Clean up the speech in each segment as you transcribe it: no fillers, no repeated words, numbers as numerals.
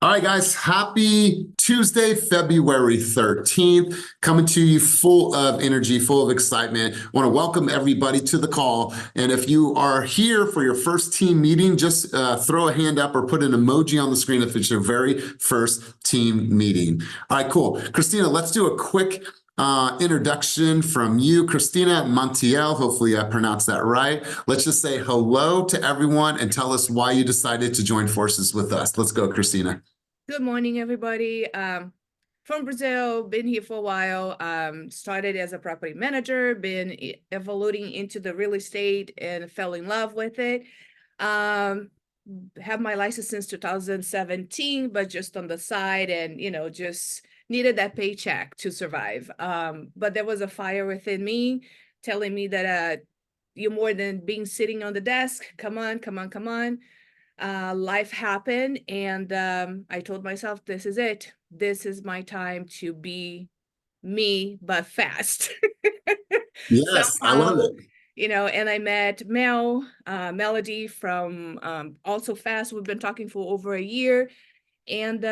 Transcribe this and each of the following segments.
All right, guys, happy Tuesday, February 13th, coming to you full of energy, full of excitement. I want to welcome everybody to the call. And if you are here for your first team meeting, just throw a hand up or put an emoji on the screen if it's your very first team meeting. All right, cool. Christina, let's do a quick introduction from you, Christina Montiel. Hopefully I pronounced that right. Let's just say hello to everyone and tell us why you decided to join forces with us. Let's go, Christina. Good morning, everybody. From Brazil, been here for a while. Started as a property manager, been evolving into the real estate and fell in love with it. Have my license since 2017, but just on the side and, just needed that paycheck to survive. But there was a fire within me telling me that you're more than being sitting on the desk. Come on, come on, come on. Life happened, and I told myself, this is it. This is my time to be me, but fast. Yes, I love Somehow, it. and I met Melody from Also Fast. We've been talking for over a year, and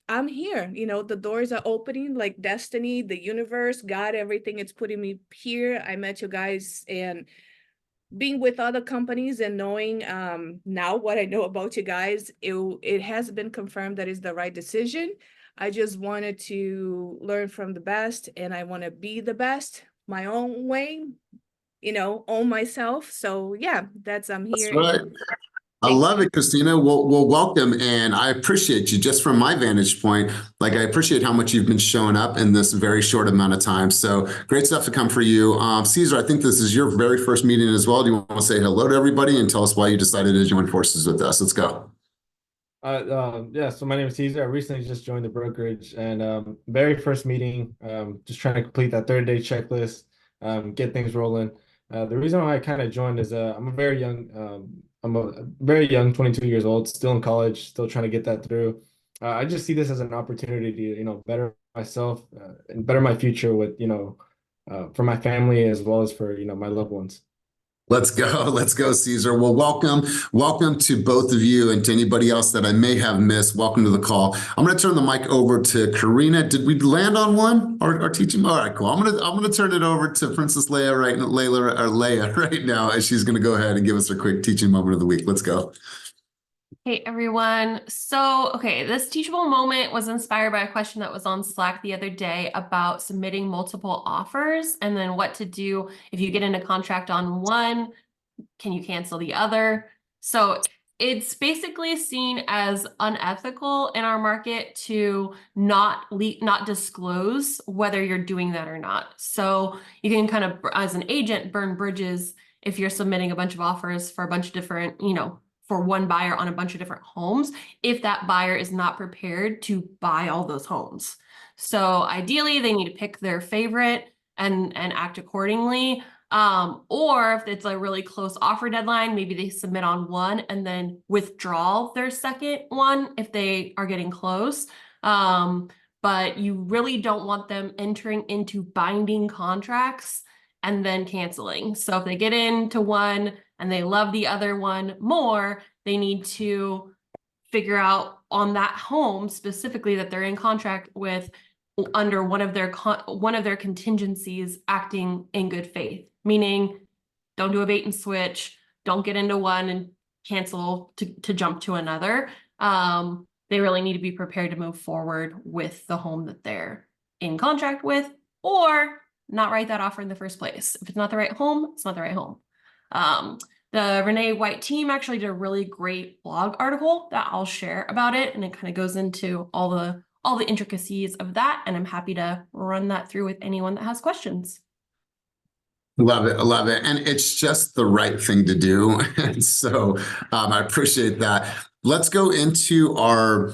I'm here. The doors are opening like destiny, the universe, God, everything. It's putting me here. I met you guys, and being with other companies and knowing now what I know about you guys, it has been confirmed that is the right decision. I just wanted to learn from the best, and I want to be the best my own way, own myself. So yeah, I'm That's here. right. And I thank love you. it, Christina. Well, welcome. And I appreciate you just from my vantage point. Like, I appreciate how much you've been showing up in this very short amount of time. So great stuff to come for you. Caesar, I think this is your very first meeting as well. Do you want to say hello to everybody and tell us why you decided to join forces with us? Let's go. Yeah, so my name is Caesar. I recently just joined the brokerage and very first meeting, just trying to complete that 30-day checklist, get things rolling. The reason why I kind of joined is I'm a very young, 22 years old, still in college, still trying to get that through. I just see this as an opportunity to, better myself and better my future with, for my family as well as for, my loved ones. Let's go. Let's go, Caesar. Well, welcome. Welcome to both of you and to anybody else that I may have missed. Welcome to the call. I'm going to turn the mic over to Karina. Did we land on one or teaching? All right, cool. I'm going to turn it over to Princess Leia right now, as she's going to go ahead and give us her quick teaching moment of the week. Let's go. Hey everyone. Okay, this teachable moment was inspired by a question that was on Slack the other day about submitting multiple offers and then what to do if you get into contract on one, can you cancel the other? So it's basically seen as unethical in our market to not disclose whether you're doing that or not. So you can kind of, as an agent, burn bridges if you're submitting a bunch of offers for a bunch of different, for one buyer on a bunch of different homes, if that buyer is not prepared to buy all those homes. So ideally, they need to pick their favorite and act accordingly. Or if it's a really close offer deadline, maybe they submit on one and then withdraw their second one if they are getting close. But you really don't want them entering into binding contracts and then canceling. So if they get into one and they love the other one more, they need to figure out on that home specifically that they're in contract with under one of their contingencies acting in good faith, meaning don't do a bait and switch, don't get into one and cancel to jump to another. They really need to be prepared to move forward with the home that they're in contract with, or not write that offer in the first place. If it's not the right home, it's not the right home. The Renee White team actually did a really great blog article that I'll share about it, and it kind of goes into all the intricacies of that, and I'm happy to run that through with anyone that has questions. Love it. I love it. And it's just the right thing to do. And so I appreciate that. Let's go into our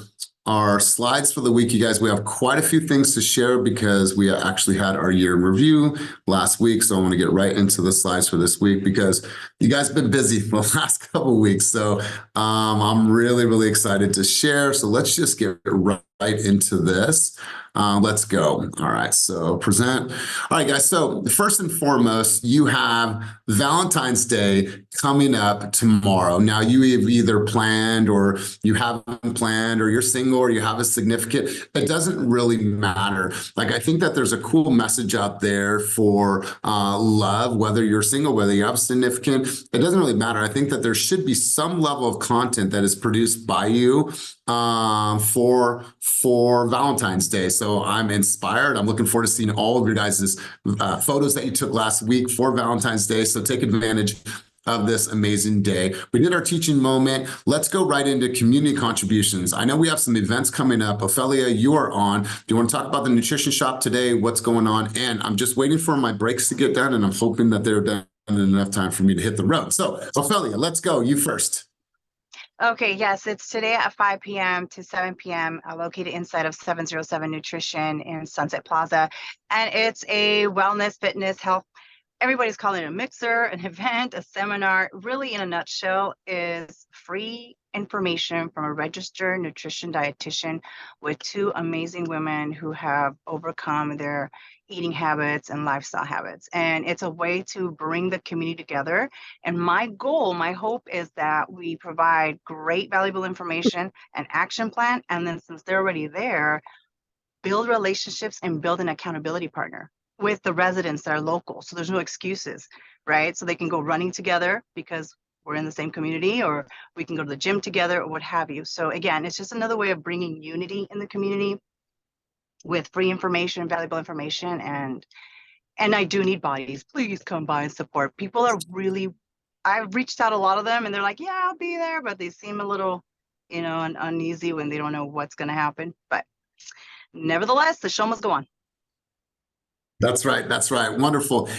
slides for the week, you guys. We have quite a few things to share because we actually had our year in review last week. So I want to get right into the slides for this week because you guys have been busy for the last couple of weeks. So I'm really, really excited to share. So let's just get right into this. Let's go. All right, so present. All right, guys, so first and foremost, you have Valentine's Day coming up tomorrow. Now, you have either planned or you haven't planned, or you're single or you have a significant. It doesn't really matter. Like, I think that there's a cool message out there for love, whether you're single, whether you have a significant, it doesn't really matter. I think that there should be some level of content that is produced by you for Valentine's Day. So I'm inspired. I'm looking forward to seeing all of your guys' photos that you took last week for Valentine's Day. So take advantage of this amazing day. We did our teaching moment. Let's go right into community contributions. I know we have some events coming up. Ophelia, you are on. Do you want to talk about the nutrition shop today? What's going on? And I'm just waiting for my breaks to get done, and I'm hoping that they're done in enough time for me to hit the road. So Ophelia, let's go. You first. Okay, yes, it's today at 5 p.m. to 7 p.m. Located inside of 707 Nutrition in Sunset Plaza. And it's a wellness, fitness, health. Everybody's calling it a mixer, an event, a seminar. Really, in a nutshell, is free information from a registered nutrition dietitian with two amazing women who have overcome their eating habits and lifestyle habits. And it's a way to bring the community together. And my goal, my hope is that we provide great, valuable information, an action plan, and then since they're already there, build relationships and build an accountability partner with the residents that are local. So there's no excuses, right? So they can go running together because we're in the same community, or we can go to the gym together or what have you. So again, it's just another way of bringing unity in the community with free information, valuable information. And I do need bodies. Please come by and support. People are really, I've reached out a lot of them and they're like, yeah, I'll be there, but they seem a little, uneasy when they don't know what's going to happen. But nevertheless, the show must go on. That's right. That's right. Wonderful.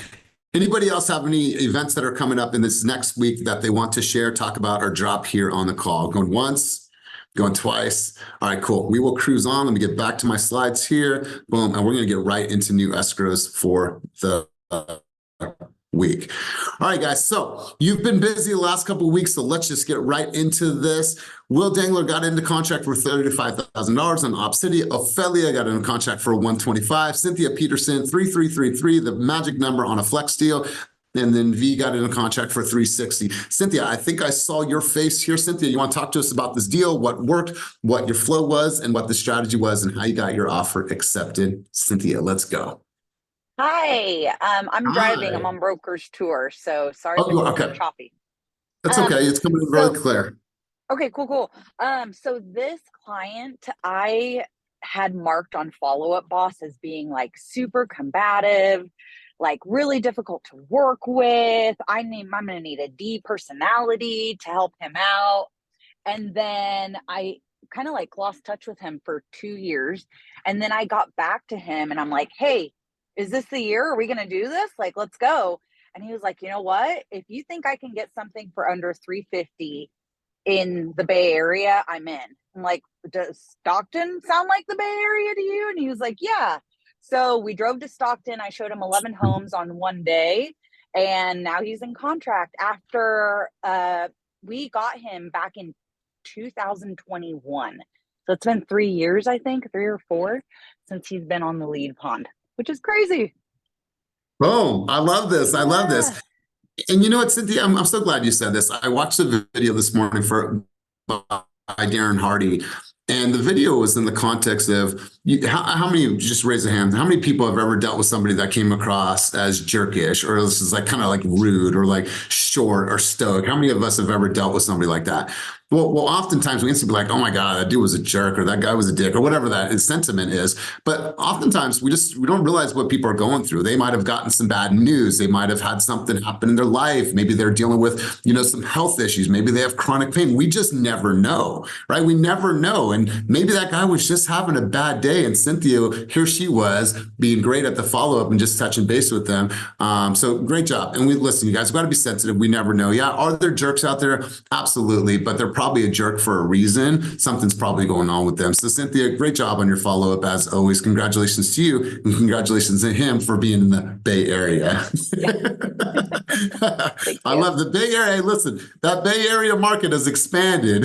Anybody else have any events that are coming up in this next week that they want to share, talk about, or drop here on the call? Going once, going twice. All right, cool. We will cruise on. Let me get back to my slides here. Boom. And we're going to get right into new escrows for the week. All right, guys. So you've been busy the last couple of weeks, so let's just get right into this. Will Dangler got into contract for $35,000 on Op City. Ophelia got into contract for $125,000. Cynthia Peterson, 3333, the magic number on a flex deal. And then V got into contract for $360,000. Cynthia, I think I saw your face here. Cynthia, you want to talk to us about this deal, what worked, what your flow was, and what the strategy was, and how you got your offer accepted. Cynthia, let's go. Hi, I'm driving. I'm on broker's tour, so sorry if it's okay. choppy. That's okay. It's coming in really clear. Okay, cool. So this client I had marked on Follow Up Boss as being like super combative, like really difficult to work with. I'm gonna need a D personality to help him out. And then I kind of like lost touch with him for 2 years. And then I got back to him and I'm like, hey, is this the year? Are we going to do this? Like, let's go. And he was like, you know what? If you think I can get something for under $350 in the Bay Area, I'm in. I'm like, does Stockton sound like the Bay Area to you? And he was like, yeah. So we drove to Stockton. I showed him 11 homes on one day. And now he's in contract after we got him back in 2021. So it's been 3 years, I think, 3 or 4 since he's been on the lead pond, which is crazy. Oh, I love this. I love this. And you know what, Cynthia, I'm so glad you said this. I watched the video this morning by Darren Hardy, and the video was in the context of how many, just raise a hand, how many people have ever dealt with somebody that came across as jerkish, or this is like kind of like rude or like short or stoic? How many of us have ever dealt with somebody like that? Well, oftentimes we instantly be like, oh my God, that dude was a jerk, or that guy was a dick, or whatever that sentiment is. But oftentimes we don't realize what people are going through. They might have gotten some bad news. They might have had something happen in their life. Maybe they're dealing with, some health issues. Maybe they have chronic pain. We just never know, right? We never know. And maybe that guy was just having a bad day. day. And Cynthia, here she was being great at the follow-up and just touching base with them. So great job. And listen, you guys, we've got to be sensitive. We never know. Yeah, are there jerks out there? Absolutely. But they're probably a jerk for a reason. Something's probably going on with them. So Cynthia, great job on your follow-up as always. Congratulations to you and congratulations to him for being in the Bay Area. I love the Bay Area. Hey, listen, that Bay Area market has expanded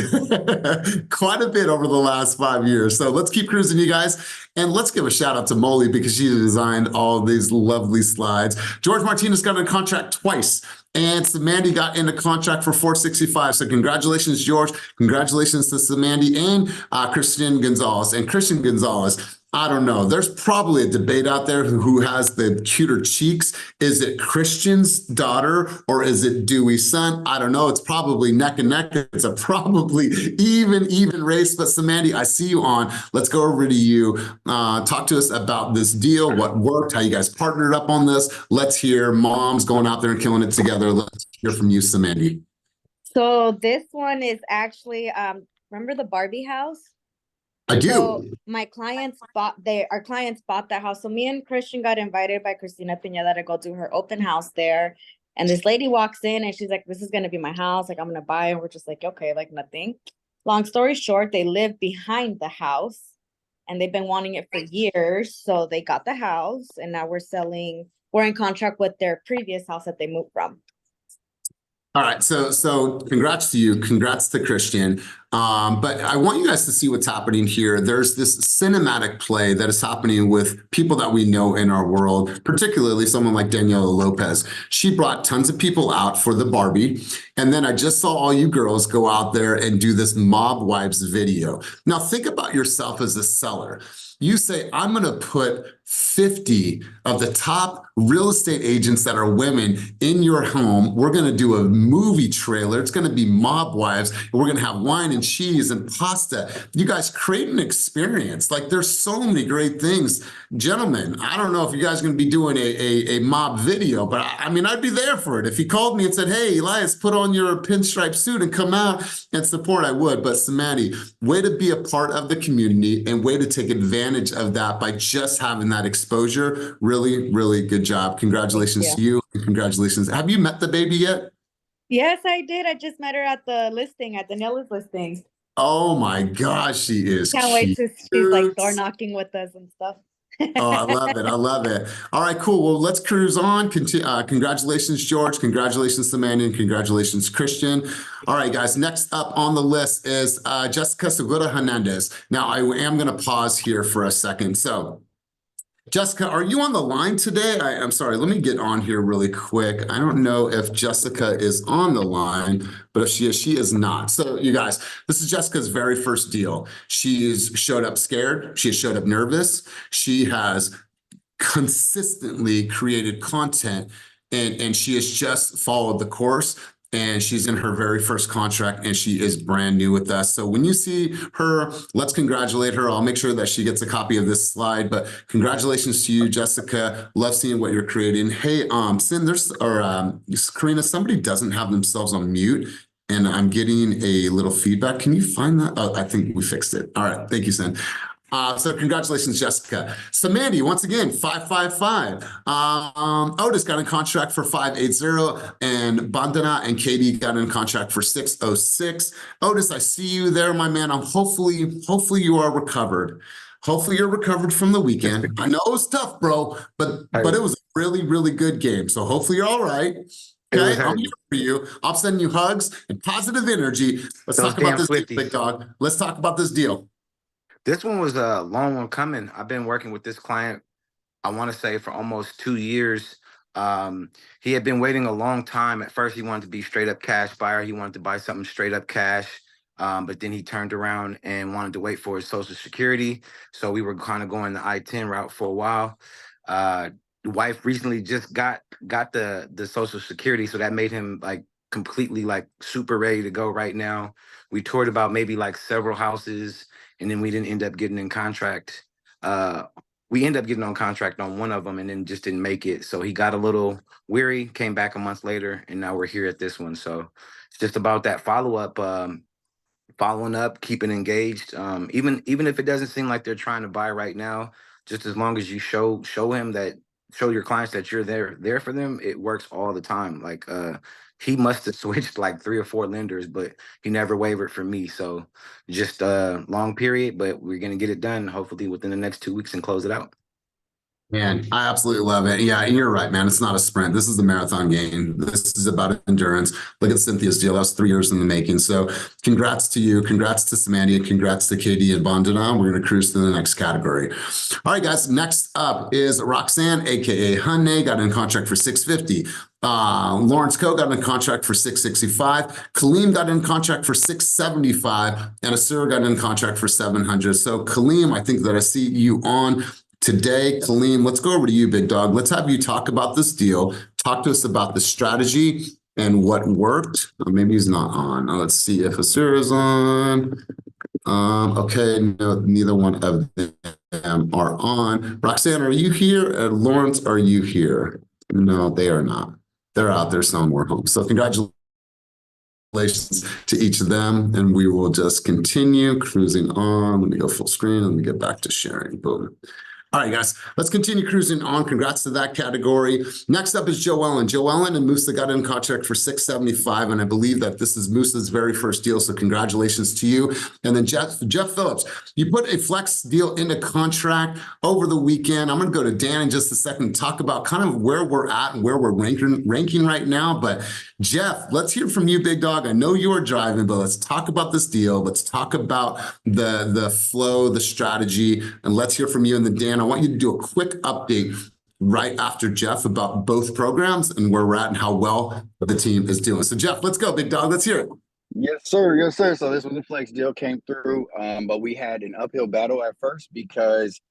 quite a bit over the last 5 years. So let's keep cruising, you guys. And let's give a shout out to Molly because she designed all these lovely slides. George Martinez got in contract twice. And Samandy got in a contract for 465. So congratulations, George. Congratulations to Samandy and Christian Gonzalez. And Christian Gonzalez, I don't know. There's probably a debate out there who has the cuter cheeks. Is it Christian's daughter or is it Dewey's son? I don't know. It's probably neck and neck. It's a probably even race. But Samandy, I see you on. Let's go over to you. Talk to us about this deal, what worked, how you guys partnered up on this. Let's hear moms going out there and killing it together. Let's hear from you, Samandy. So this one is actually, remember the Barbie house? I do. So our clients bought that house. So me and Christian got invited by Christina Pineda to go do her open house there. And this lady walks in and she's like, this is going to be my house. Like, I'm going to buy it. And we're just like, okay, like nothing. Long story short, they live behind the house and they've been wanting it for years. So they got the house and now we're in contract with their previous house that they moved from. All right, so congrats to you, congrats to Christian. But I want you guys to see what's happening here. There's this cinematic play that is happening with people that we know in our world, particularly someone like Daniela Lopez. She brought tons of people out for the Barbie. And then I just saw all you girls go out there and do this Mob Wives video. Now think about yourself as a seller. You say, I'm going to put 50 of the top real estate agents that are women in your home. We're going to do a movie trailer. It's going to be Mob Wives. And we're going to have wine and cheese and pasta. You guys create an experience. Like there's so many great things. Gentlemen, I don't know if you guys are going to be doing a mob video, but I mean, I'd be there for it. If he called me and said, hey, Elias, put on your pinstripe suit and come out and support, I would. But Samandy, way to be a part of the community and way to take advantage of that by just having that exposure. Really, really good job. Congratulations to you. And congratulations. Have you met the baby yet? Yes, I did. I just met her at the listing, at Daniela's listing. Oh my gosh, she is Can't wait to, she's like door knocking with us and stuff. Oh, I love it. I love it. All right, cool. Well, let's cruise on. Congratulations, George. Congratulations, Samantha, and congratulations, Christian. All right, guys, next up on the list is Jessica Segura Hernandez. Now, I am going to pause here for a second. So, Jessica, are you on the line today? I'm sorry, let me get on here really quick. I don't know if Jessica is on the line, but if she is not. So you guys, this is Jessica's very first deal. She's showed up scared. She has showed up nervous. She has consistently created content and she has just followed the course. And she's in her very first contract and she is brand new with us. So when you see her, let's congratulate her. I'll make sure that she gets a copy of this slide, but congratulations to you, Jessica. Love seeing what you're creating. Hey, Karina, somebody doesn't have themselves on mute and I'm getting a little feedback. Can you find that? Oh, I think we fixed it. All right. Thank you, Sin. So congratulations, Jessica. Samandy, once again, 555. Otis got in contract for 580, and Bandana and Katie got in contract for 606. Otis, I see you there, my man. Hopefully you are recovered. Hopefully you're recovered from the weekend. I know it was tough, bro, but it was a really, really good game. So hopefully you're all right. Okay, I'm here for you. I'll send you hugs and positive energy. Let's talk about this deal, big dog. Let's talk about this deal. This one was a long one coming. I've been working with this client, I want to say, for almost 2 years. He had been waiting a long time. At first, he wanted to be straight up cash buyer. He wanted to buy something straight up cash. But then he turned around and wanted to wait for his Social Security. So we were kind of going the I-10 route for a while. The wife recently just got the Social Security. So that made him like completely like super ready to go right now. We toured about maybe like several houses. And then we didn't end up getting in contract. We ended up getting on contract on one of them and then just didn't make it. So he got a little weary, came back a month later, and now we're here at this one. So it's just about that follow-up. following up, keeping engaged. Even if it doesn't seem like they're trying to buy right now, just as long as you show your clients that you're there for them, it works all the time. Like he must have switched like 3 or 4 lenders, but he never wavered for me. So just a long period, but we're gonna get it done hopefully within the next 2 weeks and close it out. Man, I absolutely love it. Yeah, and you're right, man. It's not a sprint. This is the marathon game. This is about endurance. Look at Cynthia's deal. That was 3 years in the making. So congrats to you. Congrats to Samandia. Congrats to KD and Bandana. We're going to cruise to the next category. All right, guys. Next up is Roxanne, aka Hunne, got in contract for $650. Lawrence Coe got in contract for $665. Kaleem got in contract for $675, and Asura got in contract for $700. So Kaleem, I think that I see you on today. Kaleem, let's go over to you, big dog. Let's have you talk about this deal. Talk to us about the strategy and what worked. Maybe he's not on. Let's see if Asura is on. Okay, no, neither one of them are on. Roxanne, are you here? Lawrence, are you here? No, they are not. They're out there somewhere home. So congratulations to each of them, and we will just continue cruising on. Let me go full screen. Let me get back to sharing. Boom. All right, guys, let's continue cruising on. Congrats to that category. Next up is Joellen. Joellen and Musa got in contract for $675, and I believe that this is Musa's very first deal, so congratulations to you. And then Jeff Phillips, you put a flex deal into contract over the weekend. I'm going to go to Dan in just a second to talk about kind of where we're at and where we're ranking right now. But Jeff, let's hear from you, big dog. I know you are driving, but let's talk about this deal. Let's talk about the flow, the strategy, and let's hear from you. And then Dan, I want you to do a quick update right after Jeff about both programs and where we're at and how well the team is doing. So Jeff, let's go, big dog. Let's hear it. Yes, sir. Yes, sir. So this was a flex deal, came through, but we had an uphill battle at first because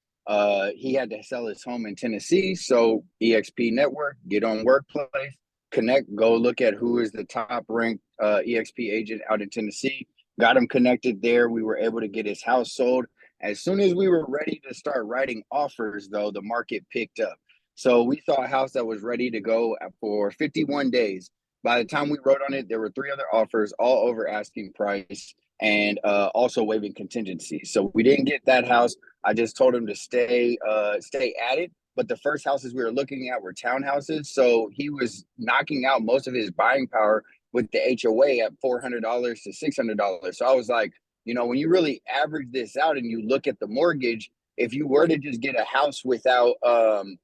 he had to sell his home in Tennessee. So EXP network, get on Workplace, connect, go look at who is the top ranked EXP agent out in Tennessee. Got him connected there. We were able to get his house sold. As soon as we were ready to start writing offers, though, the market picked up. So we saw a house that was ready to go for 51 days. By the time we wrote on it, there were 3 other offers, all over asking price, and also waiving contingency. So we didn't get that house. I just told him to stay at it. But the first houses we were looking at were townhouses. So he was knocking out most of his buying power with the HOA at $400 to $600. So I was like, you know, when you really average this out and you look at the mortgage, if you were to just get a house without an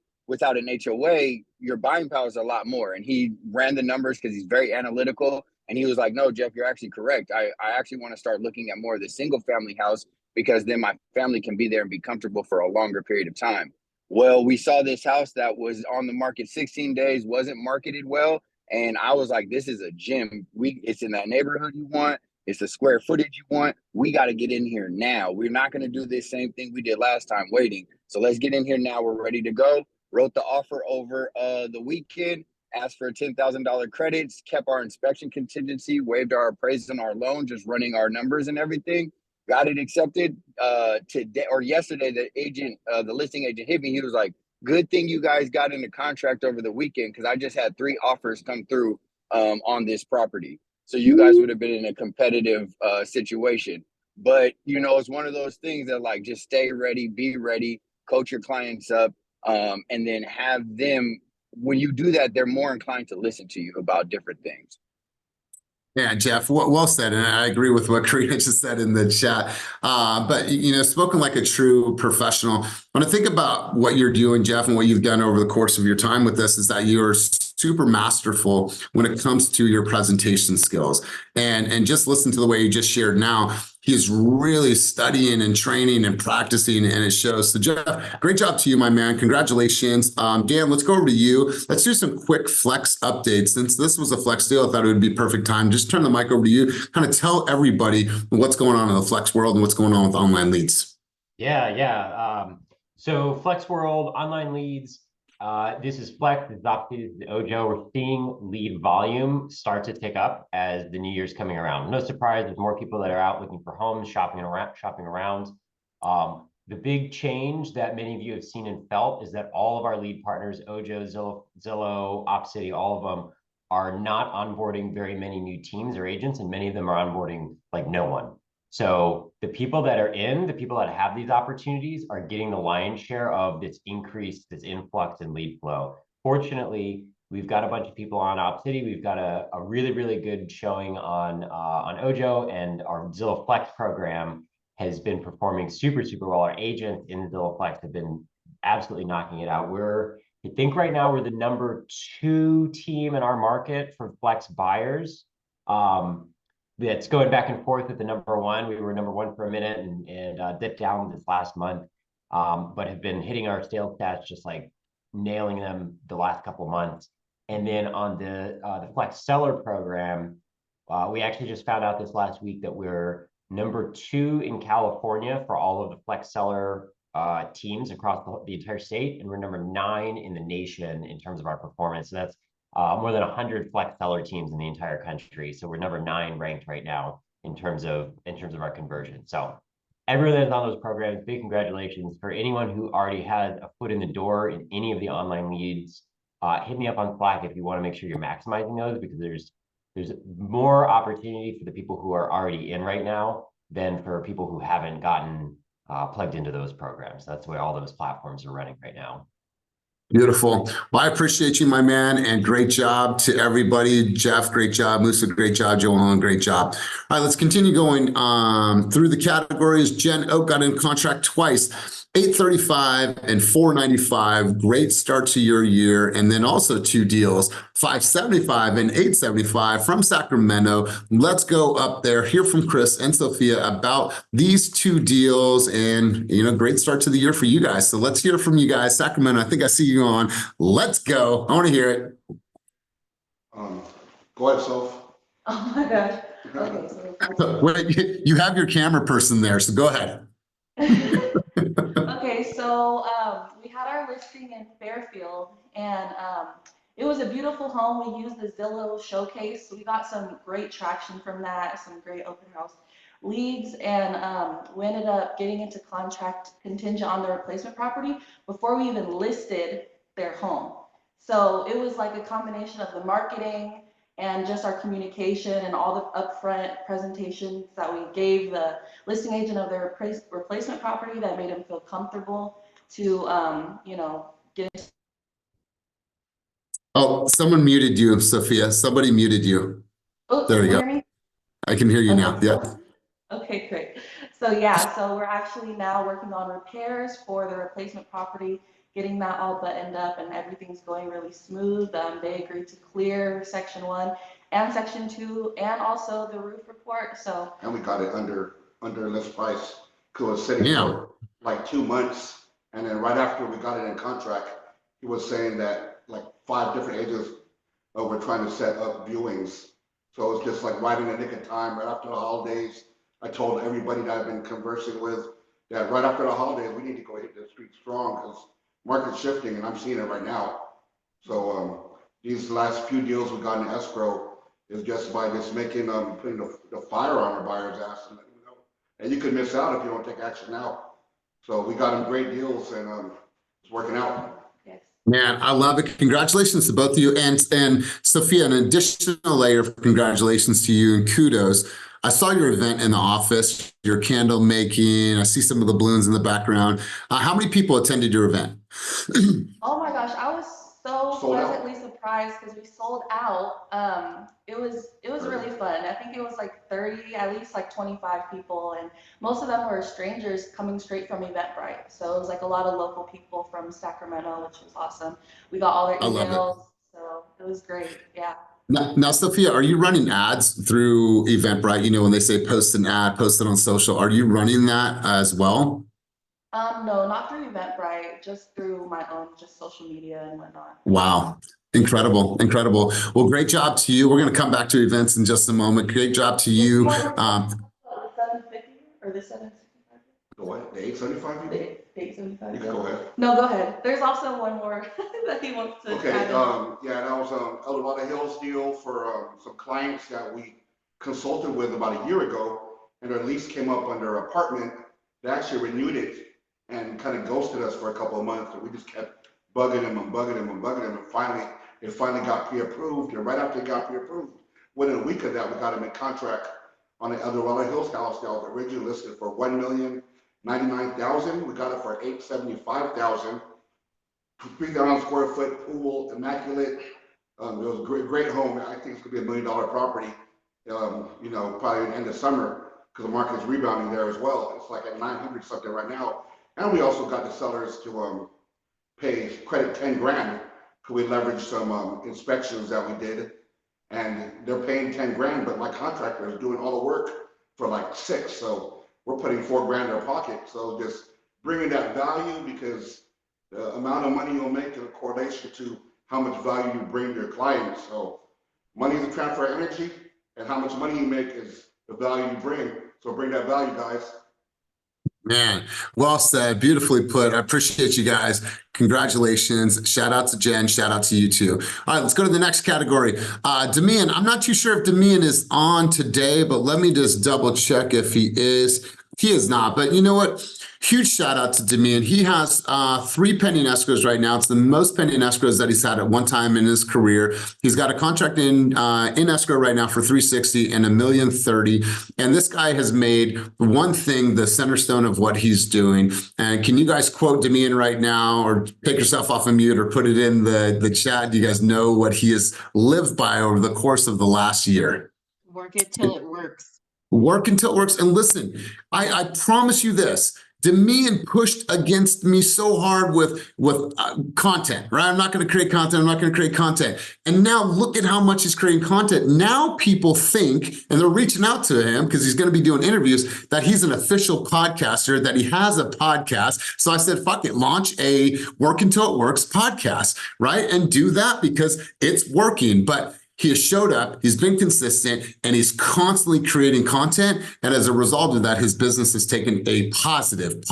HOA, your buying power is a lot more. And he ran the numbers because he's very analytical. And he was like, no, Jeff, you're actually correct. I actually want to start looking at more of the single family house because then my family can be there and be comfortable for a longer period of time. Well, we saw this house that was on the market 16 days, wasn't marketed well. And I was like, this is a gem. It's in that neighborhood you want. It's the square footage you want. We got to get in here now. We're not going to do this same thing we did last time waiting. So let's get in here now. We're ready to go. Wrote the offer over the weekend, asked for $10,000 credits, kept our inspection contingency, waived our appraisal on our loan, just running our numbers and everything. Got it accepted today or yesterday. The listing agent hit me. He was like, good thing you guys got into contract over the weekend because I just had 3 offers come through on this property. So you guys would have been in a competitive situation. But, you know, it's one of those things that like just stay ready, be ready, coach your clients up, and then have them, when you do that, they're more inclined to listen to you about different things. Yeah, Jeff, well said. And I agree with what Karina just said in the chat. But, you know, spoken like a true professional. When I think about what you're doing, Jeff, and what you've done over the course of your time with this is that you're super masterful when it comes to your presentation skills. And just listen to the way you just shared now. He's really studying and training and practicing, and it shows. So Jeff, great job to you, my man. Congratulations. Dan, let's go over to you. Let's do some quick flex updates. Since this was a flex deal, I thought it would be perfect time. Just turn the mic over to you. Kind of tell everybody what's going on in the flex world and what's going on with online leads. Yeah. So flex world, online leads, this is flex, this is obviously the Ojo. We're seeing lead volume start to tick up as the new year's coming around. No surprise, there's more people that are out looking for homes, shopping around. The big change that many of you have seen and felt is that all of our lead partners, Ojo, Zillow, OpCity, all of them are not onboarding very many new teams or agents, and many of them are onboarding like no one. So the people that are the people that have these opportunities are getting the lion's share of this increase, this influx in lead flow. Fortunately, we've got a bunch of people on OpCity. We've got a really, really good showing on Ojo, and our Zillow Flex program has been performing super, super well. Our agents in Zillow Flex have been absolutely knocking it out. I think right now we're the number 2 team in our market for Flex buyers. It's going back and forth with the number 1. We were number 1 for a minute and dipped down this last month, but have been hitting our sales stats, just like nailing them the last couple months. And then on the Flex Seller program, we actually just found out this last week that we're number 2 in California for all of the Flex Seller teams across the entire state, and we're number 9 in the nation in terms of our performance. So that's more than 100 Flex Seller teams in the entire country. So we're number 9 ranked right now in terms of our conversion. So everyone that's on those programs, big congratulations. For anyone who already has a foot in the door in any of the online leads, hit me up on Slack if you want to make sure you're maximizing those, because there's more opportunity for the people who are already in right now than for people who haven't gotten plugged into those programs. That's the way all those platforms are running right now. Beautiful. Well, I appreciate you, my man, and great job to everybody. Jeff, great job. Musa, great job. Johan, great job. All right, let's continue going through the categories. Jen Oak got in contract twice, $835 and $495. Great start to your year. And then also 2 deals, $575 and $875 from Sacramento. Let's go up there, hear from Chris and Sophia about these 2 deals, and great start to the year for you guys. So let's hear from you guys. Sacramento, I think I see you on. Let's go. I want to hear it. Go ahead, Soph. Oh my gosh. Okay, so Wait, you have your camera person there, so go ahead. okay, so we had our listing in Fairfield, and it was a beautiful home. We used the Zillow showcase. So we got some great traction from that, some great open house leads, and we ended up getting into contract contingent on the replacement property before we even listed their home. So it was like a combination of the marketing and just our communication and all the upfront presentations that we gave the listing agent of their replacement property that made them feel comfortable to, get into. Oh, someone muted you, Sophia. Somebody muted you. Oh, there you go. Hear me? I can hear you okay. now. Yeah. Okay, great. So yeah, so we're actually now working on repairs for the replacement property, getting that all buttoned up, and everything's going really smooth. They agreed to clear section 1 and section 2 and also the roof report. So and we got it under list price because it was sitting for like 2 months, and then right after we got it in contract, he was saying that like 5 different agents were trying to set up viewings. So it was just like right in the nick of time, right after the holidays. I told everybody that I've been conversing with that right after the holidays, we need to go hit the street strong because market's shifting, and I'm seeing it right now. So these last few deals we got in escrow is just by just making putting the fire on our buyer's ass, and you could miss out if you don't take action now. So we got them great deals, and it's working out. yes. Man, I love it. Congratulations to both of you. And Sophia, an additional layer of congratulations to you and kudos. I saw your event in the office, your candle making. I see some of the balloons in the background. How many people attended your event? Oh my gosh, I was so Sold out. pleasantly surprised because we sold out. It was really fun. I think it was like 30, at least like 25 people, and most of them were strangers coming straight from Eventbrite. So it was like a lot of local people from Sacramento, which was awesome. We got all their I love emails, it. so it was great. Yeah. Now, Sophia, are you running ads through Eventbrite? When they say post an ad, post it on social, are you running that as well? No, not through Eventbrite, just through my own, just social media and whatnot. Wow. Incredible. Incredible. Well, great job to you. We're going to come back to events in just a moment. Great job to you. The 750 or the 765? The what? The 875? The 875. You can go ahead. No, go ahead. There's also one more that he wants to Okay, add in. yeah, that was El Dorado Hills deal for some clients that we consulted with about a year ago, and their lease came up under apartment. They actually renewed it and kind of ghosted us for a couple of months, and we just kept bugging them and bugging them and bugging them, and finally, it finally got pre-approved, and right after it got pre-approved, within a week of that, we got them in contract on the Eldorado Hills house that was originally listed for $1,099,000. We got it for $875,000. 3,000 square foot pool, immaculate. It was a great home. I think it's gonna be $1 million property. You know, probably in the end of summer because the market's rebounding there as well. It's like at 900 something right now. And we also got the sellers to pay credit 10 grand because we leveraged some inspections that we did, and they're paying 10 grand, but my contractor is doing all the work for like 6. So we're putting 4 grand in our pocket. So just bringing that value, because the amount of money you'll make is a correlation to how much value you bring to your clients. So money is the transfer energy, and how much money you make is the value you bring. So bring that value, guys. Man, well said. Beautifully put. I appreciate you guys. Congratulations. Shout out to Jen. Shout out to you too. All right, let's go to the next category. Damian, I'm not too sure if Damian is on today, but let me just double check if he is. He is not, but you know what? Huge shout out to Damian. He has 3 pending escrows right now. It's the most pending escrows that he's had at one time in his career. He's got a contract in escrow right now for $360 and $1,030,000. And this guy has made one thing the center stone of what he's doing. And can you guys quote Damian right now, or take yourself off of mute or put it in the chat? Do you guys know what he has lived by over the course of the last year? Work it till it works. Work until it works. And listen, I promise you this. Damian pushed against me so hard with content, right? I'm not going to create content. I'm not going to create content. And now look at how much he's creating content. Now people think, and they're reaching out to him because he's going to be doing interviews, that he's an official podcaster, that he has a podcast. So I said, fuck it, launch a Work Until It Works podcast, right? And do that because it's working. But he has showed up, he's been consistent, and he's constantly creating content. And as a result of that, his business has taken a positive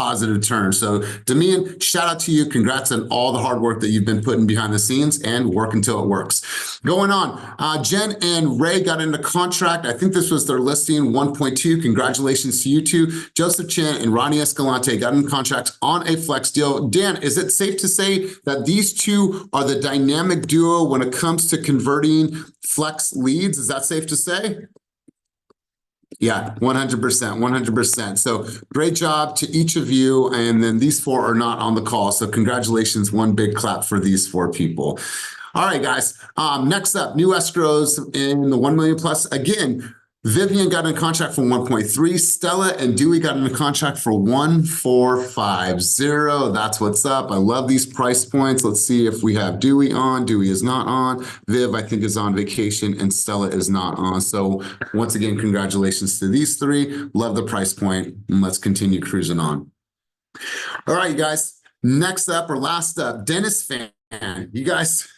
turn. So Damian, shout out to you. Congrats on all the hard work that you've been putting behind the scenes, and Work Until It Works. Going on, Jen and Ray got into contract. I think this was their listing 1.2. Congratulations to you two. Joseph Chan and Ronnie Escalante got in contracts on a flex deal. Dan, is it safe to say that these two are the dynamic duo when it comes to converting flex leads? Is that safe to say? Yeah, 100%, 100%. So great job to each of you. And then these 4 are not on the call. So congratulations, one big clap for these 4 people. All right, guys. Next up, new escrows in the 1 million plus. Again, Vivian got in contract for 1.3. Stella and Dewey got in a contract for 1,450. That's what's up. I love these price points. Let's see if we have Dewey on. Dewey is not on. Viv, I think, is on vacation, and Stella is not on. So once again, congratulations to these 3. Love the price point, and let's continue cruising on. All right, you guys. Next up, or last up, Dennis Fan. You guys,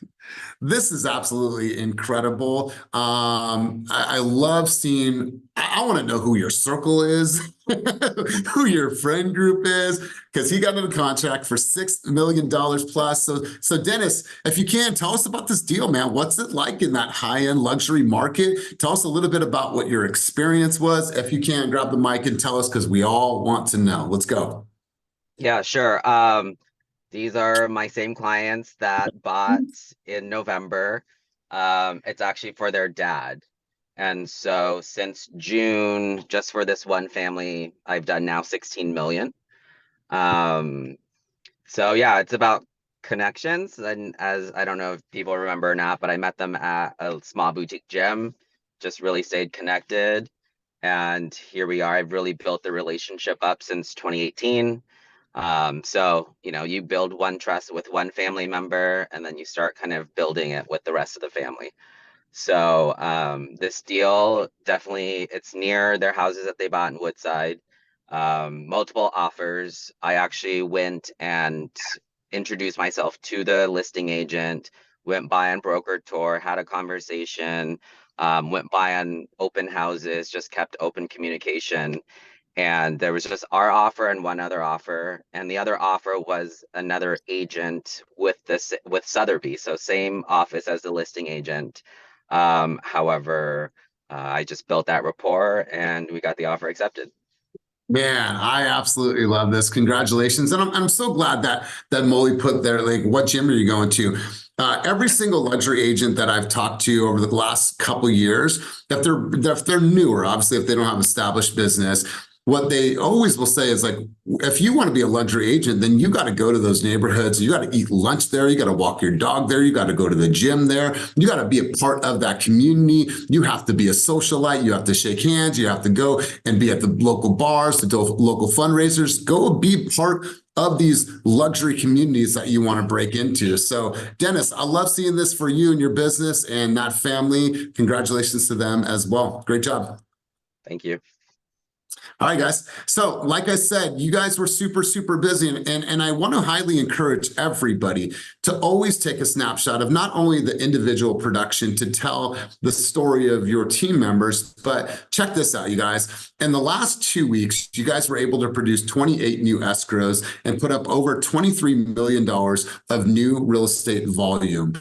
this is absolutely incredible. I love seeing, I want to know who your circle is, who your friend group is, because he got in a contract for $6 million plus. So Dennis, if you can, tell us about this deal, man. What's it like in that high-end luxury market? Tell us a little bit about what your experience was. If you can, grab the mic and tell us, because we all want to know. Let's go. Yeah, sure. These are my same clients that bought in November. It's actually for their dad. And so since June, just for this one family, I've done now 16 million. So yeah, it's about connections. And as I don't know if people remember or not, but I met them at a small boutique gym, just really stayed connected. And here we are. I've really built the relationship up since 2018. So, you know, you build one trust with one family member, and then you start kind of building it with the rest of the family. So this deal, definitely, it's near their houses that they bought in Woodside. Multiple offers. I actually went and introduced myself to the listing agent, went by on broker tour, had a conversation, went by on open houses, just kept open communication. And there was just our offer and one other offer, and the other offer was another agent with Sotheby's, so same office as the listing agent. However, I just built that rapport, and we got the offer accepted. Man, I absolutely love this. Congratulations. And I'm so glad that Molly put there, like, what gym are you going to? Every single luxury agent that I've talked to over the last couple years, if they're newer, obviously if they don't have established business, what they always will say is like, if you want to be a luxury agent, then you got to go to those neighborhoods. You got to eat lunch there. You got to walk your dog there. You got to go to the gym there. You got to be a part of that community. You have to be a socialite. You have to shake hands. You have to go and be at the local bars, the local fundraisers. Go be part of these luxury communities that you want to break into. So Dennis, I love seeing this for you and your business and that family. Congratulations to them as well. Great job. Thank you. All right, guys. So like I said, you guys were super, super busy. And I want to highly encourage everybody to always take a snapshot of not only the individual production to tell the story of your team members, but check this out, you guys. In the last 2 weeks, you guys were able to produce 28 new escrows and put up over $23 million of new real estate volume.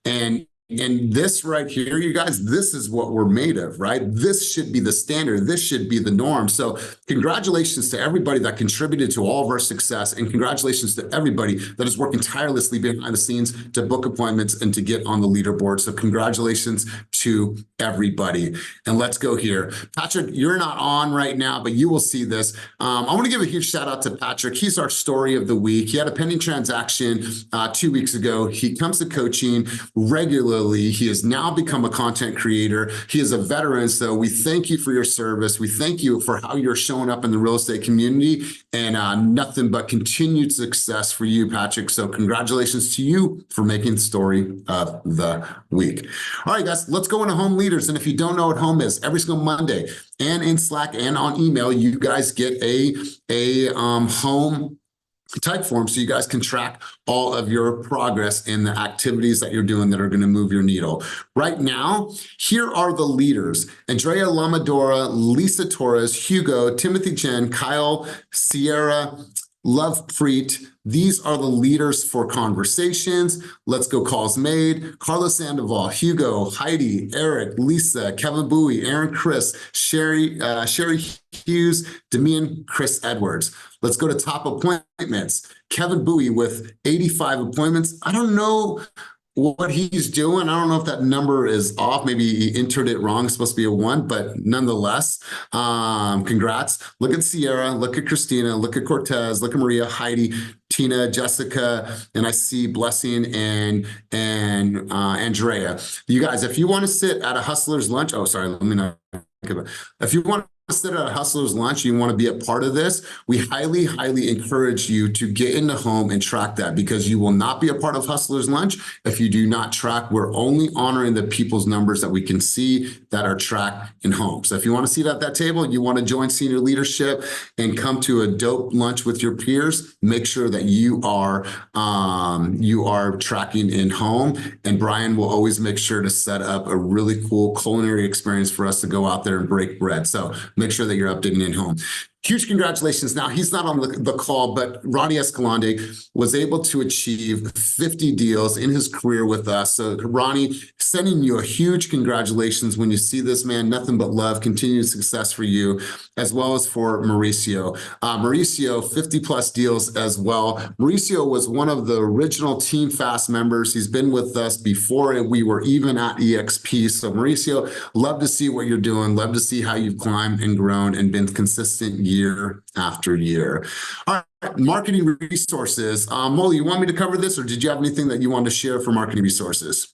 And this right here, you guys, this is what we're made of, right? This should be the standard. This should be the norm. So congratulations to everybody that contributed to all of our success. And congratulations to everybody that is working tirelessly behind the scenes to book appointments and to get on the leaderboard. So congratulations to everybody. And let's go here. Patrick, you're not on right now, but you will see this. I want to give a huge shout out to Patrick. He's our story of the week. He had a pending transaction 2 weeks ago. He comes to coaching regularly. He has now become a content creator. He is a veteran. So we thank you for your service. We thank you for how you're showing up in the real estate community, and nothing but continued success for you, Patrick. So congratulations to you for making the story of the week. All right, guys, let's go into home leaders. And if you don't know what home is, every single Monday and in Slack and on email, you guys get a home type form so you guys can track all of your progress in the activities that you're doing that are going to move your needle. Right now, here are the leaders: Andrea Lamadora, Lisa Torres, Hugo, Timothy Chen, Kyle, Sierra, Love Preet. These are the leaders for conversations. Let's go calls made. Carlos Sandoval, Hugo, Heidi, Eric, Lisa, Kevin Bowie, Aaron, Chris, Sherry Hughes, Demian, Chris Edwards. Let's go to top appointments. Kevin Bowie with 85 appointments. I don't know what he's doing. I don't know if that number is off. Maybe he entered it wrong. It's supposed to be a 1, but nonetheless, congrats. Look at Sierra, look at Christina, look at Cortez, look at Maria, Heidi, Tina, Jessica, and I see Blessing and Andrea. You guys, if you want to sit at a hustler's lunch, oh, sorry, let me not. If you want to sit at a hustler's lunch, you want to be a part of this, we highly, highly encourage you to get in the home and track that, because you will not be a part of hustler's lunch if you do not track. We're only honoring the people's numbers that we can see that are tracked in home. So if you want to sit at that table, you want to join senior leadership and come to a dope lunch with your peers, make sure that you are tracking in home. And Brian will always make sure to set up a really cool culinary experience for us to go out there and break bread. So make sure that you're updating in home. Huge congratulations. Now, he's not on the call, but Ronnie Escalante was able to achieve 50 deals in his career with us. So Ronnie, sending you a huge congratulations. When you see this, man, nothing but love, continued success for you, as well as for Mauricio. Mauricio, 50 plus deals as well. Mauricio was one of the original Team Fast members. He's been with us before we were even at EXP. So Mauricio, love to see what you're doing. Love to see how you've climbed and grown and been consistent year after year. All right, marketing resources. Molly, you want me to cover this, or did you have anything that you want to share for marketing resources?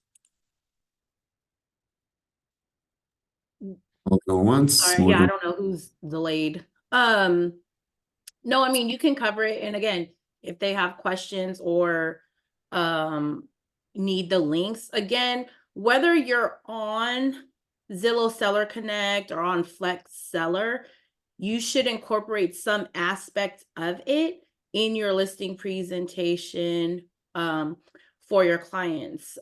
I'll go once. Sorry, yeah, I don't know who's delayed. No, I mean, you can cover it. And again, if they have questions or need the links, again, whether you're on Zillow Seller Connect or on Flex Seller, you should incorporate some aspect of it in your listing presentation for your clients.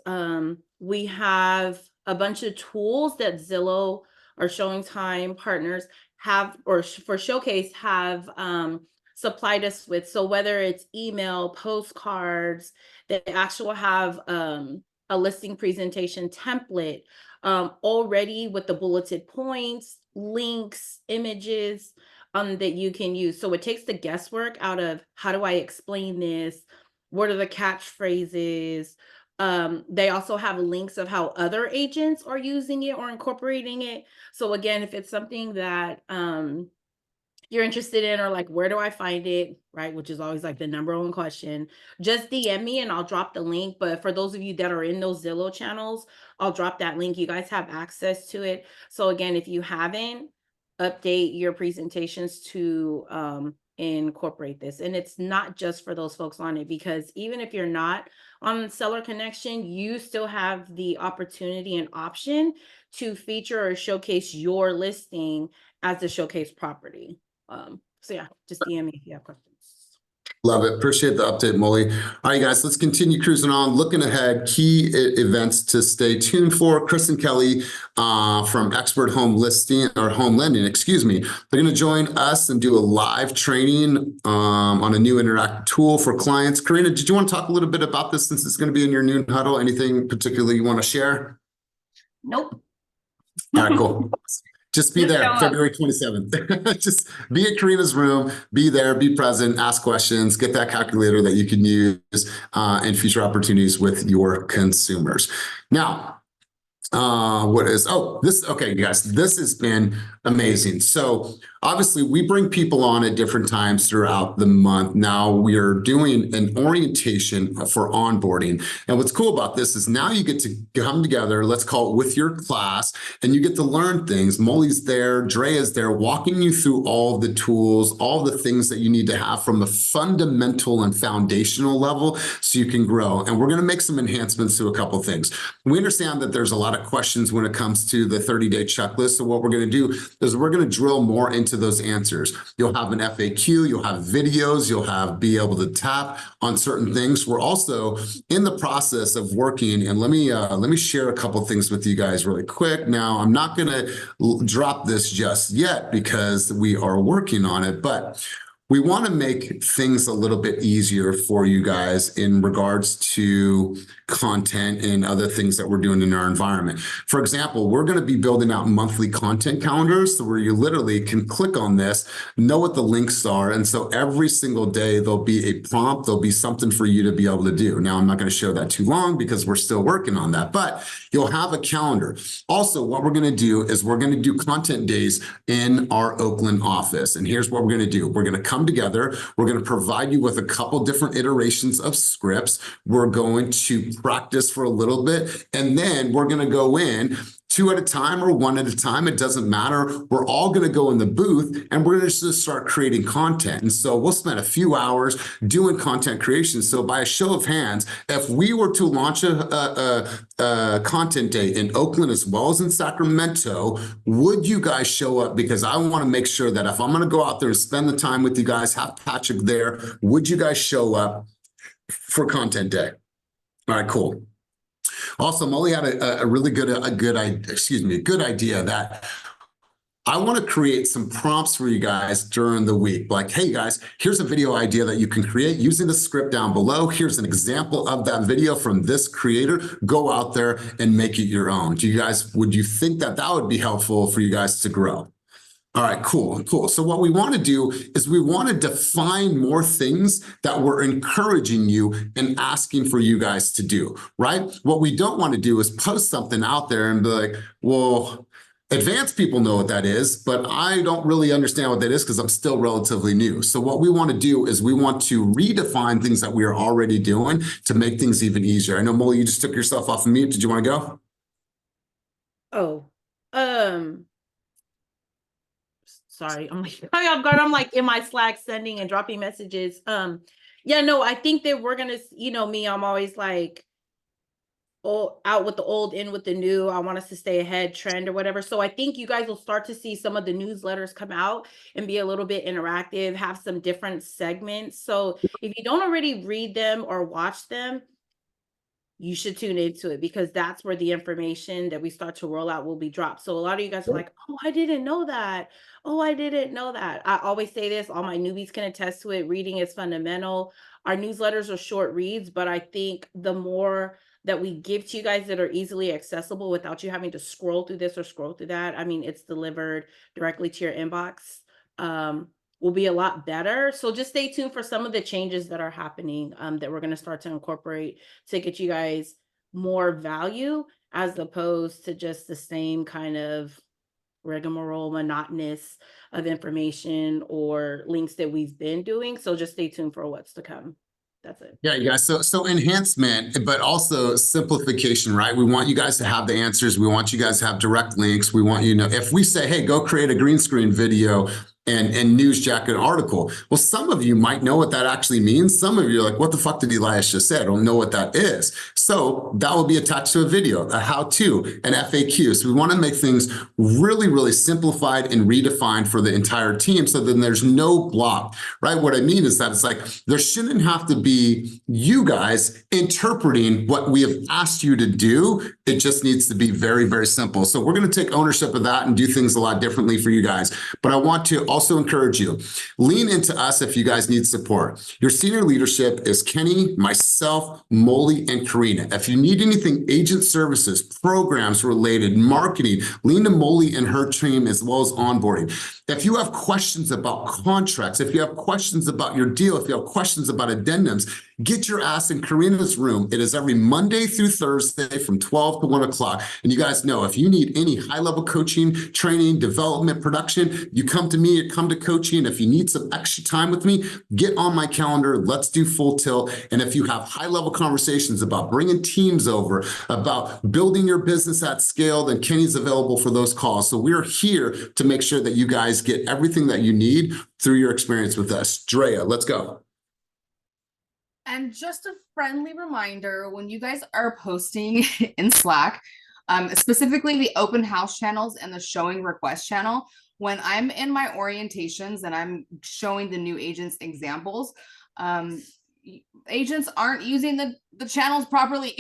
We have a bunch of tools that Zillow or ShowingTime partners have, or for Showcase have supplied us with. So whether it's email, postcards, they actually have a listing presentation template already with the bulleted points, links, images that you can use. So it takes the guesswork out of how do I explain this? What are the catchphrases? They also have links of how other agents are using it or incorporating it. So again, if it's something that you're interested in, or like, where do I find it, right? Which is always like the number one question. Just DM me and I'll drop the link. But for those of you that are in those Zillow channels, I'll drop that link. You guys have access to it. So again, if you haven't, update your presentations to incorporate this. And it's not just for those folks on it, because even if you're not on Seller Connection, you still have the opportunity and option to feature or showcase your listing as the showcase property. So yeah, just DM me if you have questions. Love it. Appreciate the update, Molly. All right, guys, let's continue cruising on. Looking ahead, key events to stay tuned for. Chris and Kelly from Expert Home Listing or Home Lending, excuse me. They're going to join us and do a live training on a new interactive tool for clients. Karina, did you want to talk a little bit about this since it's going to be in your noon huddle? Anything particularly you want to share? Nope. All right, cool. Just be there, February 27th. Just be at Karina's room, be there, be present, ask questions, get that calculator that you can use in future opportunities with your consumers. Now, okay, you guys, this has been amazing. So obviously we bring people on at different times throughout the month. Now we are doing an orientation for onboarding. And what's cool about this is now you get to come together, let's call it with your class, and you get to learn things. Molly's there, Drea's there, walking you through all the tools, all the things that you need to have from a fundamental and foundational level so you can grow. And we're going to make some enhancements to a couple things. We understand that there's a lot of questions when it comes to the 30-day checklist. So what we're going to do is we're going to drill more into those answers. You'll have an FAQ, you'll have videos, you'll be able to tap on certain things. We're also in the process of working, and let me share a couple things with you guys really quick. Now, I'm not going to drop this just yet because we are working on it, but we want to make things a little bit easier for you guys in regards to content and other things that we're doing in our environment. For example, we're going to be building out monthly content calendars where you literally can click on this, know what the links are. And so every single day there'll be a prompt, there'll be something for you to be able to do. Now, I'm not going to show that too long because we're still working on that, but you'll have a calendar. Also, what we're going to do is we're going to do content days in our Oakland office. And here's what we're going to do. We're going to come together. We're going to provide you with a couple different iterations of scripts. We're going to practice for a little bit, and then we're going to go in 2 at a time or 1 at a time. It doesn't matter. We're all going to go in the booth and we're going to just start creating content. And so we'll spend a few hours doing content creation. So by a show of hands, if we were to launch a content day in Oakland as well as in Sacramento, would you guys show up? Because I want to make sure that if I'm going to go out there and spend the time with you guys, have Patrick there, would you guys show up for content day? All right, cool. Also, Molly had a really good idea that I want to create some prompts for you guys during the week. Like, hey guys, here's a video idea that you can create using the script down below. Here's an example of that video from this creator. Go out there and make it your own. Would you think that that would be helpful for you guys to grow? All right, cool. So what we want to do is we want to define more things that we're encouraging you and asking for you guys to do, right? What we don't want to do is post something out there and be like, well, advanced people know what that is, but I don't really understand what that is because I'm still relatively new. So what we want to do is we want to redefine things that we are already doing to make things even easier. I know, Molly, you just took yourself off of mute. Did you want to go? Sorry, I'm like in my Slack sending and dropping messages. Yeah, no, I think that we're gonna, me, I'm always like, out with the old, in with the new. I want us to stay ahead trend or whatever. So I think you guys will start to see some of the newsletters come out and be a little bit interactive, have some different segments. So if you don't already read them or watch them, you should tune into it because that's where the information that we start to roll out will be dropped. So a lot of you guys are like, oh, I didn't know that. Oh, I didn't know that. I always say this, all my newbies can attest to it. Reading is fundamental. Our newsletters are short reads, but I think the more that we give to you guys that are easily accessible without you having to scroll through this or scroll through that, I mean, it's delivered directly to your inbox, will be a lot better. So just stay tuned for some of the changes that are happening that we're going to start to incorporate to get you guys more value as opposed to just the same kind of rigmarole, monotonous of information or links that we've been doing. So just stay tuned for what's to come. That's it. Yeah, you guys. So enhancement, but also simplification, right? We want you guys to have the answers. We want you guys to have direct links. We want you to know if we say, hey, go create a green screen video and news jacket article. Well, some of you might know what that actually means. Some of you are like, what the fuck did Elias just say? I don't know what that is. So that will be attached to a video, a how-to, an FAQ. So we want to make things really, really simplified and redefined for the entire team. So then there's no block, right? What I mean is that it's like, there shouldn't have to be you guys interpreting what we have asked you to do. It just needs to be very, very simple. So we're going to take ownership of that and do things a lot differently for you guys. But I want to also encourage you, lean into us if you guys need support. Your senior leadership is Kenny, myself, Molly, and Karina. If you need anything agent services, programs related, marketing, lean to Molly and her team as well as onboarding. If you have questions about contracts, if you have questions about your deal, if you have questions about addendums, get your ass in Karina's room. It is every Monday through Thursday from 12 to 1 o'clock. And you guys know, if you need any high-level coaching, training, development, production, you come to me or come to coaching. If you need some extra time with me, get on my calendar. Let's do full tilt. And if you have high-level conversations about bringing teams over, about building your business at scale, then Kenny's available for those calls. So we're here to make sure that you guys get everything that you need through your experience with us. Drea, let's go. And just a friendly reminder, when you guys are posting in Slack, specifically the open house channels and the showing request channel, when I'm in my orientations and I'm showing the new agents examples, agents aren't using the channels properly.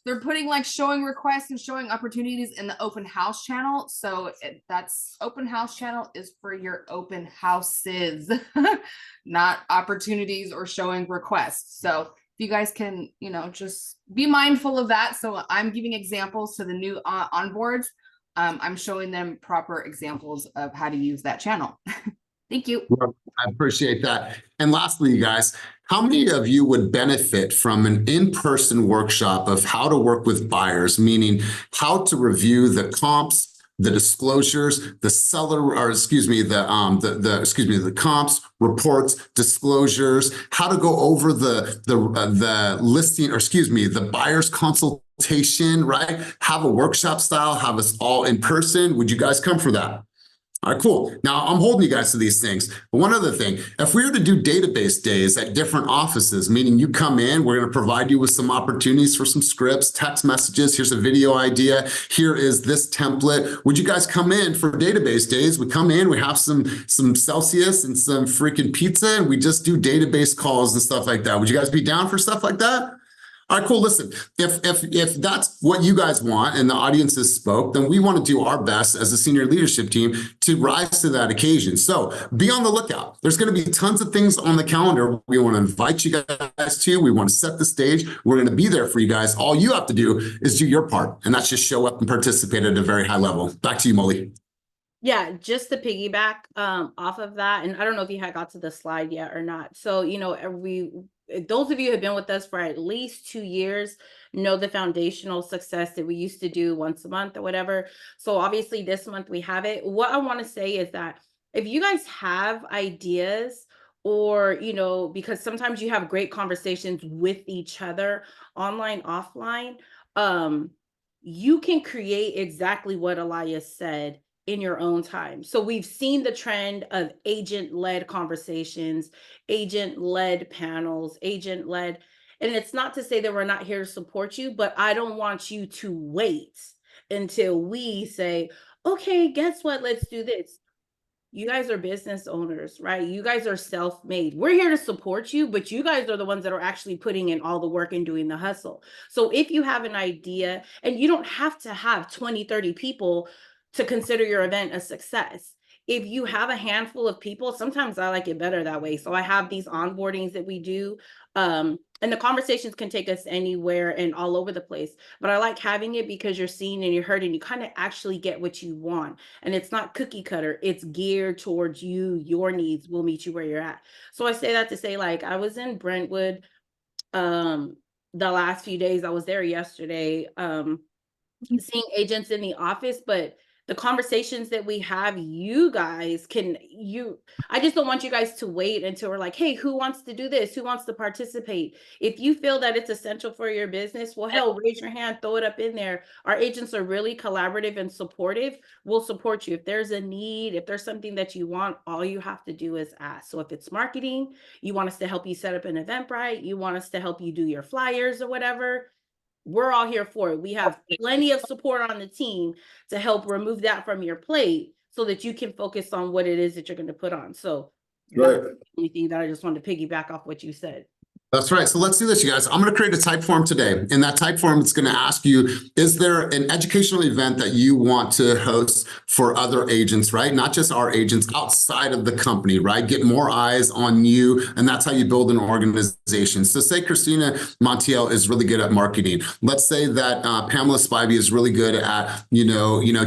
They're putting like showing requests and showing opportunities in the open house channel. So that's open house channel is for your open houses, not opportunities or showing requests. So if you guys can, you know, just be mindful of that. So I'm giving examples to the new onboards. I'm showing them proper examples of how to use that channel. Thank you. Well, I appreciate that. And lastly, you guys, how many of you would benefit from an in-person workshop of how to work with buyers, meaning how to review the comps, the disclosures, the seller, or excuse me, the comps, reports, disclosures, how to go over the listing, or excuse me, the buyer's consultation, right? Have a workshop style, have us all in person. Would you guys come for that? All right, cool. Now I'm holding you guys to these things. But one other thing, if we were to do database days at different offices, meaning you come in, we're going to provide you with some opportunities for some scripts, text messages. Here's a video idea. Here is this template. Would you guys come in for database days? We come in, we have some Celsius and some freaking pizza, and we just do database calls and stuff like that. Would you guys be down for stuff like that? All right, cool. Listen, if that's what you guys want and the audiences spoke, then we want to do our best as a senior leadership team to rise to that occasion. So be on the lookout. There's going to be tons of things on the calendar we want to invite you guys to. We want to set the stage. We're going to be there for you guys. All you have to do is do your part, and that's just show up and participate at a very high level. Back to you, Molly. Yeah, just to piggyback off of that, and I don't know if you had got to the slide yet or not. So, you know, those of you who have been with us for at least 2 years know the foundational success that we used to do once a month or whatever. So obviously this month we have it. What I want to say is that if you guys have ideas, or, you know, because sometimes you have great conversations with each other, online, offline, you can create exactly what Elias said in your own time. So we've seen the trend of agent-led conversations, agent-led panels, agent-led, and it's not to say that we're not here to support you, but I don't want you to wait until we say, okay, guess what? Let's do this. You guys are business owners, right? You guys are self-made. We're here to support you, but you guys are the ones that are actually putting in all the work and doing the hustle. So if you have an idea, and you don't have to have 20, 30 people to consider your event a success. If you have a handful of people, sometimes I like it better that way. So I have these onboardings that we do, and the conversations can take us anywhere and all over the place. But I like having it because you're seen and you're heard and you kind of actually get what you want. And it's not cookie cutter. It's geared towards you, your needs. We'll meet you where you're at. So I say that to say, like, I was in Brentwood the last few days. I was there yesterday, seeing agents in the office, but the conversations that we have, you guys I just don't want you guys to wait until we're like, hey, who wants to do this? Who wants to participate? If you feel that it's essential for your business, well, hell, raise your hand, throw it up in there. Our agents are really collaborative and supportive. We'll support you. If there's a need, if there's something that you want, all you have to do is ask. So if it's marketing, you want us to help you set up an Eventbrite, you want us to help you do your flyers or whatever, we're all here for it. We have plenty of support on the team to help remove that from your plate so that you can focus on what it is that you're going to put on. So that's the only thing that I just wanted to piggyback off what you said. That's right. So let's do this, you guys. I'm going to create a type form today. In that type form, it's going to ask you, is there an educational event that you want to host for other agents, right? Not just our agents outside of the company, right? Get more eyes on you. And that's how you build an organization. So say Christina Montiel is really good at marketing. Let's say that Pamela Spivey is really good at,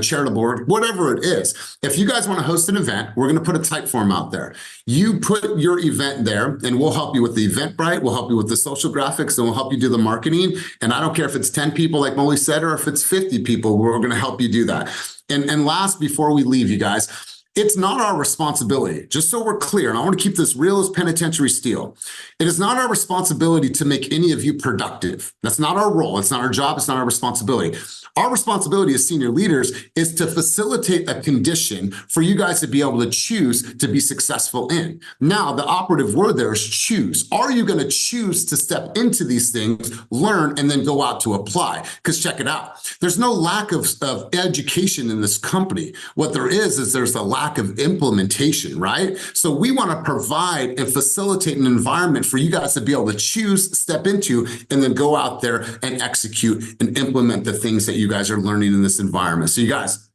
charitable work, whatever it is. If you guys want to host an event, we're going to put a type form out there. You put your event there and we'll help you with the Eventbrite. We'll help you with the social graphics and we'll help you do the marketing. And I don't care if it's 10 people like Molly said, or if it's 50 people, we're going to help you do that. And last, before we leave, you guys, it's not our responsibility, just so we're clear, and I want to keep this real as penitentiary steel. It is not our responsibility to make any of you productive. That's not our role. It's not our job. It's not our responsibility. Our responsibility as senior leaders is to facilitate a condition for you guys to be able to choose to be successful in. Now, the operative word there is choose. Are you going to choose to step into these things, learn, and then go out to apply? Because check it out. There's no lack of education in this company. What there is there's a lack of implementation, right? So we want to provide and facilitate an environment for you guys to be able to choose, step into, and then go out there and execute and implement the things that you guys are learning in this environment. So you guys,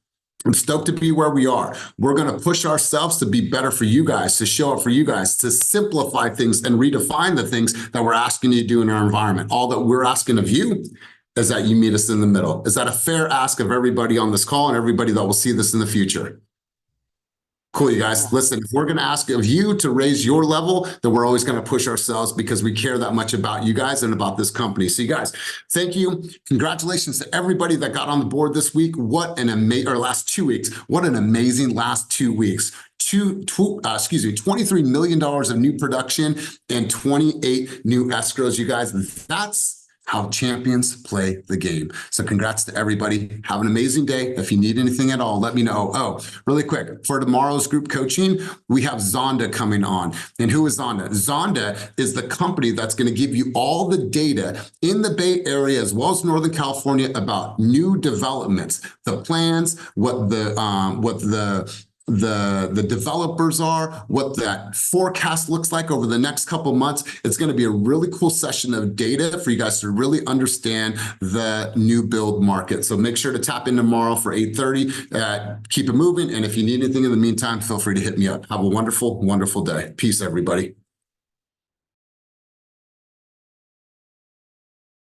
I'm stoked to be where we are. We're going to push ourselves to be better for you guys, to show up for you guys, to simplify things and redefine the things that we're asking you to do in our environment. All that we're asking of you is that you meet us in the middle. Is that a fair ask of everybody on this call and everybody that will see this in the future? Cool, you guys. Listen, if we're going to ask of you to raise your level, then we're always going to push ourselves because we care that much about you guys and about this company. So you guys, thank you. Congratulations to everybody that got on the board this week. What an amazing, or last 2 weeks. What an amazing last 2 weeks. $23 million of new production and 28 new escrows, you guys. That's how champions play the game. So congrats to everybody. Have an amazing day. If you need anything at all, let me know. Oh, really quick, for tomorrow's group coaching, we have Zonda coming on. And who is Zonda? Zonda is the company that's going to give you all the data in the Bay Area as well as Northern California about new developments, the plans, what the developers are, what that forecast looks like over the next couple months. It's going to be a really cool session of data for you guys to really understand the new build market. So make sure to tap in tomorrow for 8:30. Keep it moving. And if you need anything in the meantime, feel free to hit me up. Have a wonderful, wonderful day. Peace, everybody.